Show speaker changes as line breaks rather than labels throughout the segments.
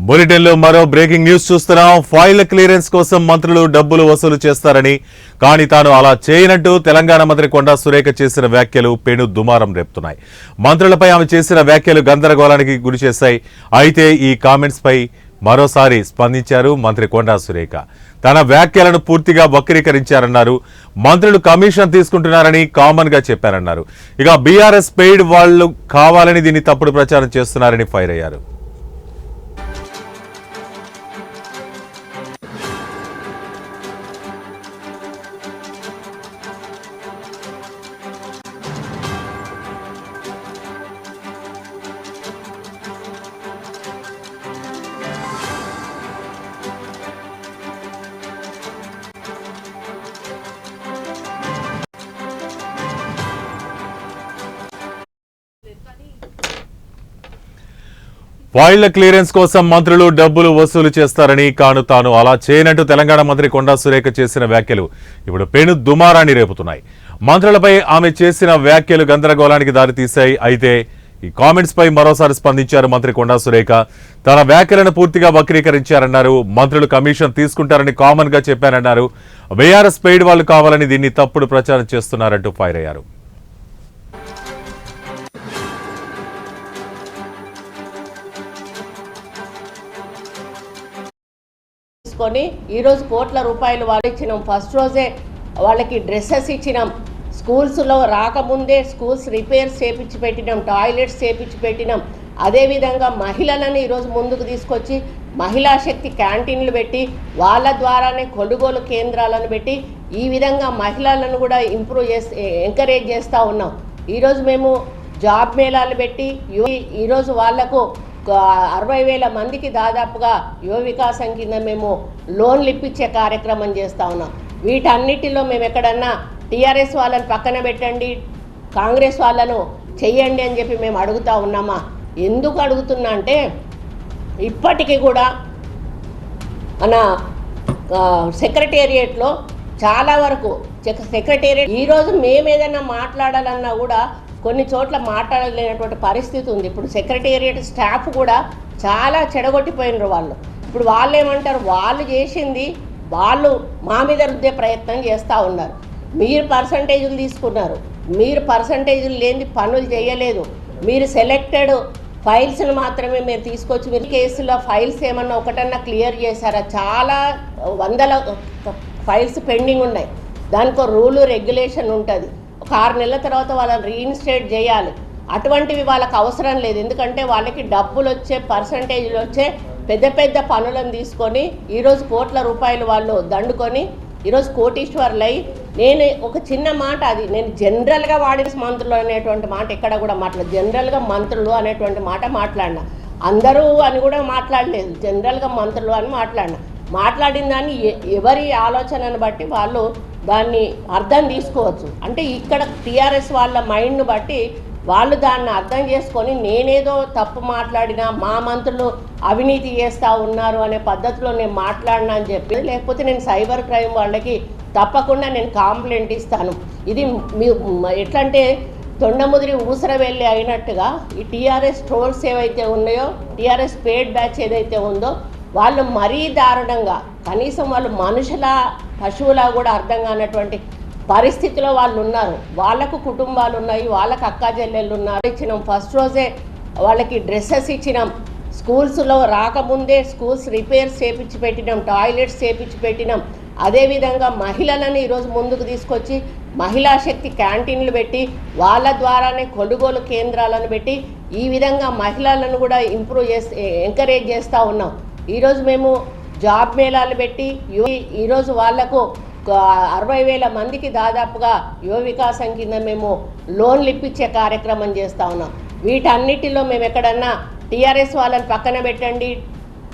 బులెటిన్లో మరో breaking news చూస్తున్నాం. ఫైళ్ల క్లియరెన్స్ కోసం మంత్రులు డబ్బులు వసూలు చేస్తారని, కానీ తాను అలా చేయనట్టు తెలంగాణ మంత్రి కొండా సురేఖ చేసిన వ్యాఖ్యలు పెను దుమారం రేపుతున్నాయి. మంత్రులపై ఆమె చేసిన వ్యాఖ్యలు గందరగోళానికి గురిచేశాయి. అయితే ఈ కామెంట్స్ పై మరోసారి స్పందించారు మంత్రి కొండా సురేఖ. తన వ్యాఖ్యలను పూర్తిగా వక్రీకరించారన్నారు. మంత్రులు కమిషన్ తీసుకుంటున్నారని కామన్ గా చెప్పారన్నారు. ఇక బీఆర్ఎస్ పెయిడ్ వాళ్లు కావాలని దీన్ని తప్పుడు ప్రచారం చేస్తున్నారని ఫైర్ అయ్యారు. ఫైళ్ల క్లియరెన్స్ కోసం మంత్రులు డబ్బులు వసూలు చేస్తారని, కాను తాను అలా చేయనట్టు తెలంగాణ మంత్రి కొండా సురేఖ చేసిన వ్యాఖ్యలు ఇప్పుడు పెను దుమారాన్ని రేపుతున్నాయి. మంత్రులపై ఆమె చేసిన వ్యాఖ్యలు గందరగోళానికి దారితీశాయి. అయితే ఈ కామెంట్స్ పై మరోసారి స్పందించారు మంత్రి కొండా సురేఖ. తన వ్యాఖ్యలను పూర్తిగా వక్రీకరించారన్నారు. మంత్రులు కమిషన్ తీసుకుంటారని కామన్ గా చెప్పారన్నారు. బీఆర్ఎస్ పెయిడ్ వాళ్లు కావాలని దీన్ని తప్పుడు ప్రచారం చేస్తున్నారంటూ ఫైర్ అయ్యారు.
ఈరోజు కోట్ల రూపాయలు వాళ్ళు ఇచ్చినాం. ఫస్ట్ రోజే వాళ్ళకి డ్రెస్సెస్ ఇచ్చినాం. స్కూల్స్లో రాకముందే స్కూల్స్ రిపేర్స్ చేపించి పెట్టినాం, టాయిలెట్స్ చేపించి పెట్టినాం. అదేవిధంగా మహిళలను ఈరోజు ముందుకు తీసుకొచ్చి మహిళా శక్తి క్యాంటీన్లు పెట్టి వాళ్ళ ద్వారానే కొనుగోలు కేంద్రాలను పెట్టి ఈ విధంగా మహిళలను కూడా ఎంకరేజ్ చేస్తూ ఉన్నాం. ఈరోజు మేము జాబ్ మేళాలు పెట్టి ఈరోజు వాళ్లకు 60,000 మందికి దాదాపుగా యువ వికాసం కింద మేము లోన్లు ఇప్పించే కార్యక్రమం చేస్తూ ఉన్నాం. వీటన్నిటిలో మేము ఎక్కడన్నా టీఆర్ఎస్ వాళ్ళని పక్కన పెట్టండి, కాంగ్రెస్ వాళ్ళను చెయ్యండి అని చెప్పి మేము అడుగుతూ ఉన్నామా? ఎందుకు అడుగుతున్నా అంటే ఇప్పటికీ కూడా మన సెక్రటేరియట్లో చాలా వరకు సెక్రటేరియట్ ఈరోజు మేము ఏదైనా మాట్లాడాలన్నా కూడా కొన్ని చోట్ల మాట్లాడలేనటువంటి పరిస్థితి ఉంది. ఇప్పుడు సెక్రటేరియట్ స్టాఫ్ కూడా చాలా చెడగొట్టిపోయినారు వాళ్ళు. ఇప్పుడు వాళ్ళు ఏమంటారు, వాళ్ళు చేసింది వాళ్ళు మా మీద రుద్దే ప్రయత్నం చేస్తూ ఉన్నారు. మీరు పర్సంటేజీలు తీసుకున్నారు, మీరు పర్సంటేజీలు లేని పనులు చేయలేదు, మీరు సెలెక్టెడ్ ఫైల్స్ని మాత్రమే మీరు తీసుకొచ్చి మీరు కేసులో ఫైల్స్ ఏమన్నా ఒకటన్నా క్లియర్ చేశారా? చాలా వందల ఫైల్స్ పెండింగ్ ఉన్నాయి. దానికో రూలు రెగ్యులేషన్ ఉంటుంది. ఒక 6 నెలల తర్వాత వాళ్ళని రీఇన్స్టేట్ చేయాలి. అటువంటివి వాళ్ళకి అవసరం లేదు. ఎందుకంటే వాళ్ళకి డబ్బులు వచ్చే పర్సంటేజ్లు వచ్చే పెద్ద పెద్ద పనులను తీసుకొని ఈరోజు కోట్ల రూపాయలు వాళ్ళు దండుకొని ఈరోజు కోటీశ్వర్లై నేను ఒక చిన్న మాట, అది నేను జనరల్గా వాడిన మంత్రులు అనేటువంటి మాట ఎక్కడ కూడా జనరల్గా మంత్రులు అనేటువంటి మాట మాట్లాడినా, అందరూ అని కూడా మాట్లాడలేదు, జనరల్గా మంత్రులు అని మాట్లాడిన దాన్ని ఎవరి ఆలోచనను బట్టి వాళ్ళు దాన్ని అర్థం తీసుకోవచ్చు. అంటే ఇక్కడ టీఆర్ఎస్ వాళ్ళ మైండ్ను బట్టి వాళ్ళు దాన్ని అర్థం చేసుకొని నేనేదో తప్పు మాట్లాడినా మా మంత్రులు అవినీతి చేస్తూ ఉన్నారు అనే పద్ధతిలో నేను మాట్లాడినా అని చెప్పి, లేకపోతే నేను సైబర్ క్రైమ్ వాళ్ళకి తప్పకుండా నేను కంప్లైంట్ ఇస్తాను. ఇది మీ ఎట్లంటే తొండముదిరి ఊసర వెళ్ళి అయినట్టుగా ఈ టీఆర్ఎస్ ట్రోల్స్ ఏవైతే ఉన్నాయో, టీఆర్ఎస్ పెయిడ్ బ్యాచ్ ఏదైతే ఉందో వాళ్ళు మరీ దారుణంగా, కనీసం వాళ్ళు మనుషుల పశువులా కూడా అర్థం కానటువంటి పరిస్థితిలో వాళ్ళు ఉన్నారు. వాళ్ళకు కుటుంబాలు ఉన్నాయి, వాళ్ళకు అక్కా చెల్లెళ్ళు ఉన్నారు. ఇచ్చినాం. ఫస్ట్ రోజే వాళ్ళకి డ్రెస్సెస్ ఇచ్చినాం. స్కూల్స్లో రాకముందే స్కూల్స్ రిపేర్స్ చేపించి పెట్టినాం, టాయిలెట్స్ చేపించి పెట్టినాం. అదేవిధంగా మహిళలను ఈరోజు ముందుకు తీసుకొచ్చి మహిళా శక్తి క్యాంటీన్లు పెట్టి వాళ్ళ ద్వారానే కొనుగోలు కేంద్రాలను పెట్టి ఈ విధంగా మహిళలను కూడా ఎంకరేజ్ చేస్తూ ఉన్నాం. ఈరోజు మేము జాబ్ మేళాలు పెట్టి ఈరోజు వాళ్లకు 60,000 మందికి దాదాపుగా యువ వికాసం కింద మేము లోన్లు ఇప్పించే కార్యక్రమం చేస్తూ ఉన్నాం. వీటన్నిటిలో మేము ఎక్కడన్నా టీఆర్ఎస్ వాళ్ళని పక్కన పెట్టండి,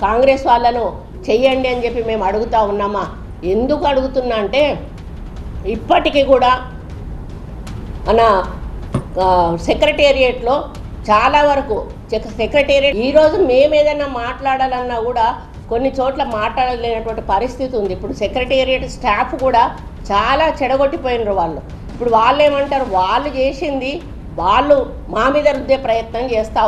కాంగ్రెస్ వాళ్ళను చెయ్యండి అని చెప్పి మేము అడుగుతూ ఉన్నామా? ఎందుకు అడుగుతున్నా అంటే ఇప్పటికీ కూడా మన సెక్రటేరియట్లో చాలా వరకు సెక్రటేరియట్ ఈరోజు మేము ఏదైనా మాట్లాడాలన్నా కూడా కొన్ని చోట్ల మాట్లాడలేనటువంటి పరిస్థితి ఉంది. ఇప్పుడు సెక్రటేరియట్ స్టాఫ్ కూడా చాలా చెడగొట్టిపోయినారు వాళ్ళు. ఇప్పుడు వాళ్ళు ఏమంటారు, వాళ్ళు చేసింది వాళ్ళు మా మీద రుద్దే ప్రయత్నం చేస్తూ